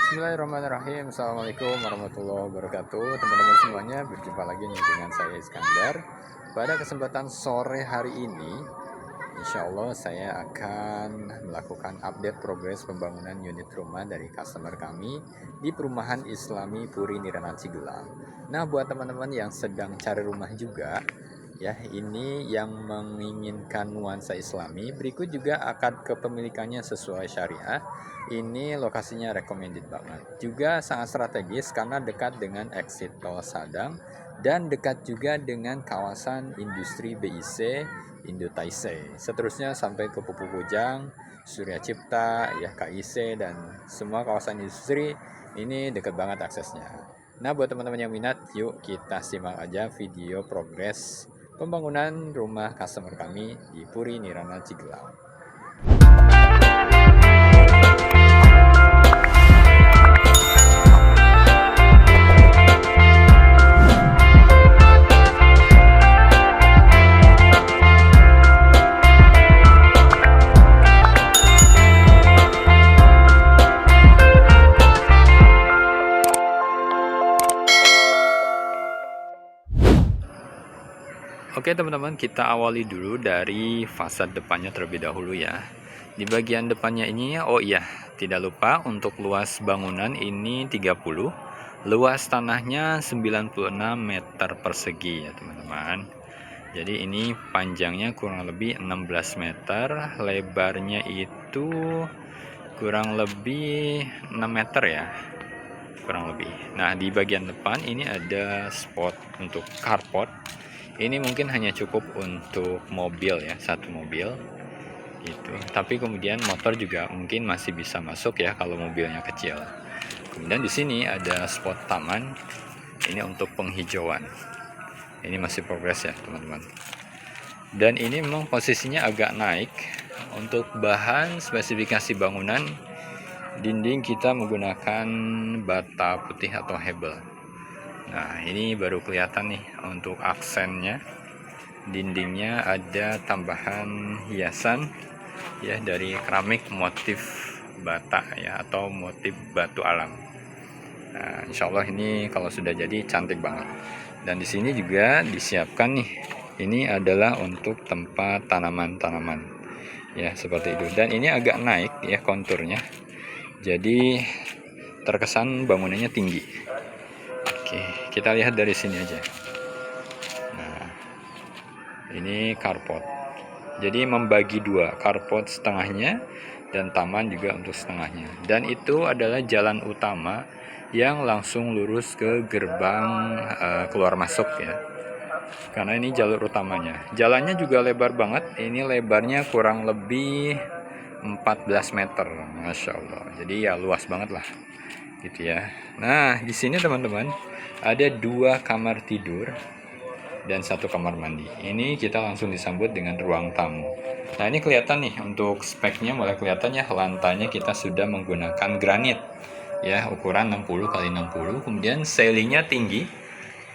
Bismillahirrahmanirrahim. Assalamualaikum warahmatullahi wabarakatuh. Teman-teman semuanya, berjumpa lagi nih dengan saya Iskandar. Pada kesempatan sore hari ini, insya Allah saya akan melakukan update progres pembangunan unit rumah dari customer kami di perumahan Islami Puri Nirana Cigelang. Nah, buat teman-teman yang sedang cari rumah juga, ya, ini yang menginginkan nuansa Islami, berikut juga akad kepemilikannya sesuai syariah. Ini lokasinya recommended banget, juga sangat strategis karena dekat dengan exit tol Sadang dan dekat juga dengan kawasan industri BIC Indo Taisei. Seterusnya sampai ke Pupuk Kujang, Surya Cipta, ya KIC, dan semua kawasan industri ini dekat banget aksesnya. Nah, buat teman-teman yang minat, yuk kita simak aja video progres pembangunan rumah customer kami di Puri Nirana Cigelang. Oke teman-teman, kita awali dulu dari fasad depannya terlebih dahulu ya. Di bagian depannya ini, oh iya, tidak lupa untuk luas bangunan ini 30, luas tanahnya 96 meter persegi ya teman-teman. Jadi ini panjangnya kurang lebih 16 meter, lebarnya itu kurang lebih 6 meter ya, kurang lebih. Nah, di bagian depan ini ada spot untuk carport. Ini mungkin hanya cukup untuk mobil ya, satu mobil gitu. Tapi kemudian motor juga mungkin masih bisa masuk ya kalau mobilnya kecil. Kemudian di sini ada spot taman. Ini untuk penghijauan. Ini masih progres ya teman-teman. Dan ini memang posisinya agak naik. Untuk bahan spesifikasi bangunan, dinding kita menggunakan bata putih atau hebel. Nah, ini baru kelihatan nih untuk aksennya. Dindingnya ada tambahan hiasan ya dari keramik motif bata ya, atau motif batu alam. Nah, insya Allah ini kalau sudah jadi cantik banget. Dan di sini juga disiapkan nih. Ini adalah untuk tempat tanaman-tanaman ya, seperti itu. Dan ini agak naik ya konturnya. Jadi terkesan bangunannya tinggi. Oke, kita lihat dari sini aja. Nah, ini carport. Jadi membagi dua, carport setengahnya dan taman juga untuk setengahnya. Dan itu adalah jalan utama yang langsung lurus ke gerbang keluar masuk ya. Karena ini jalur utamanya. Jalannya juga lebar banget. Ini lebarnya kurang lebih 14 meter, masya Allah. Jadi ya luas banget lah, gitu ya. Nah, di sini teman-teman ada 2 kamar tidur dan 1 kamar mandi. Ini kita langsung disambut dengan ruang tamu. Nah, ini kelihatan nih untuk speknya, mulai kelihatan ya, lantainya kita sudah menggunakan granit ya, ukuran 60 x 60. Kemudian ceilingnya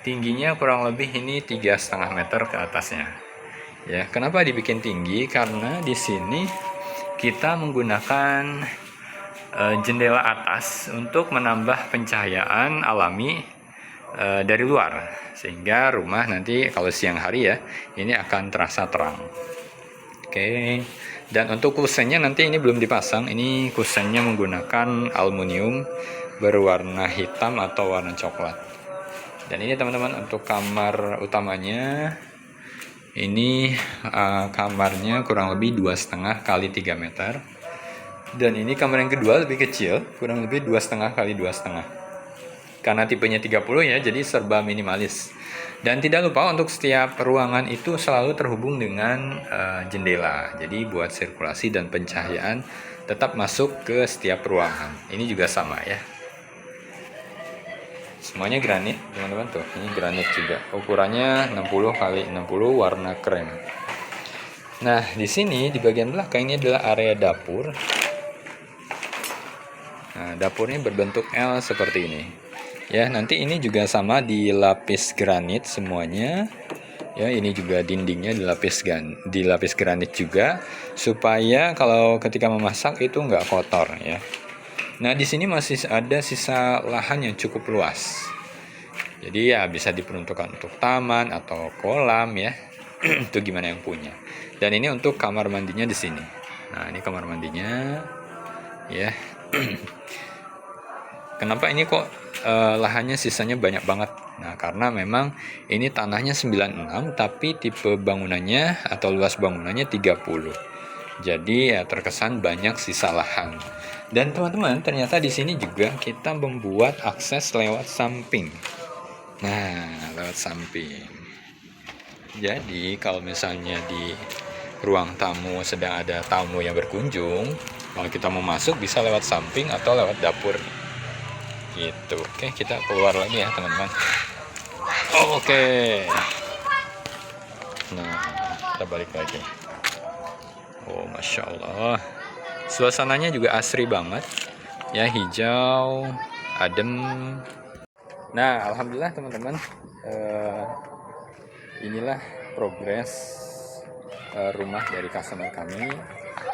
tingginya kurang lebih ini 3,5 meter ke atasnya ya. Kenapa dibikin tinggi? Karena di sini kita menggunakan jendela atas untuk menambah pencahayaan alami dari luar, sehingga rumah nanti kalau siang hari ya ini akan terasa terang. Oke. Dan untuk kusennya nanti ini belum dipasang. Ini kusennya menggunakan aluminium berwarna hitam atau warna coklat. Dan ini teman-teman untuk kamar utamanya. Ini kamarnya kurang lebih 2,5 x 3 meter. Dan ini kamar yang kedua lebih kecil, kurang lebih 2,5 x 2,5. Karena tipenya 30 ya, jadi serba minimalis. Dan tidak lupa untuk setiap ruangan itu selalu terhubung dengan jendela. Jadi buat sirkulasi dan pencahayaan tetap masuk ke setiap ruangan. Ini juga sama ya. Semuanya granit, teman-teman tuh. Ini granit juga. Ukurannya 60 x 60, warna krem. Nah, di sini di bagian belakang ini adalah area dapur. Nah, dapurnya berbentuk L seperti ini. Ya, nanti ini juga sama dilapis granit semuanya. Ya, ini juga dindingnya dilapis granit juga, supaya kalau ketika memasak itu nggak kotor ya. Nah, di sini masih ada sisa lahan yang cukup luas. Jadi ya bisa diperuntukkan untuk taman atau kolam ya. Itu gimana yang punya. Dan ini untuk kamar mandinya di sini. Nah, ini kamar mandinya ya. Kenapa ini kok lahannya sisanya banyak banget? Nah, karena memang ini tanahnya 96 tapi tipe bangunannya atau luas bangunannya 30. Jadi ya terkesan banyak sisa lahan. Dan teman-teman, ternyata di sini juga kita membuat akses lewat samping. Nah, lewat samping. Jadi kalau misalnya di ruang tamu sedang ada tamu yang berkunjung, kalau kita mau masuk bisa lewat samping atau lewat dapur. Gitu. Oke, kita keluar lagi ya, teman-teman. Oke. Nah, kita balik lagi. Oh, Masya Allah. Suasananya juga asri banget. Ya, hijau, adem. Nah, alhamdulillah teman-teman. Inilah progres rumah dari customer kami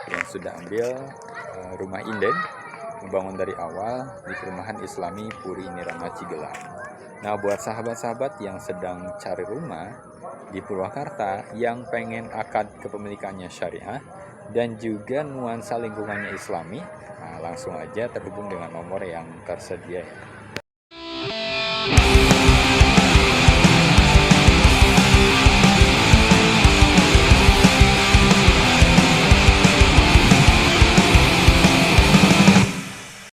yang sudah ambil rumah inden, membangun dari awal di perumahan Islami Puri Nirana Cigelang. Nah, buat sahabat-sahabat yang sedang cari rumah di Purwakarta yang pengen akad kepemilikannya syariah dan juga nuansa lingkungannya Islami, nah langsung aja terhubung dengan nomor yang tersedia.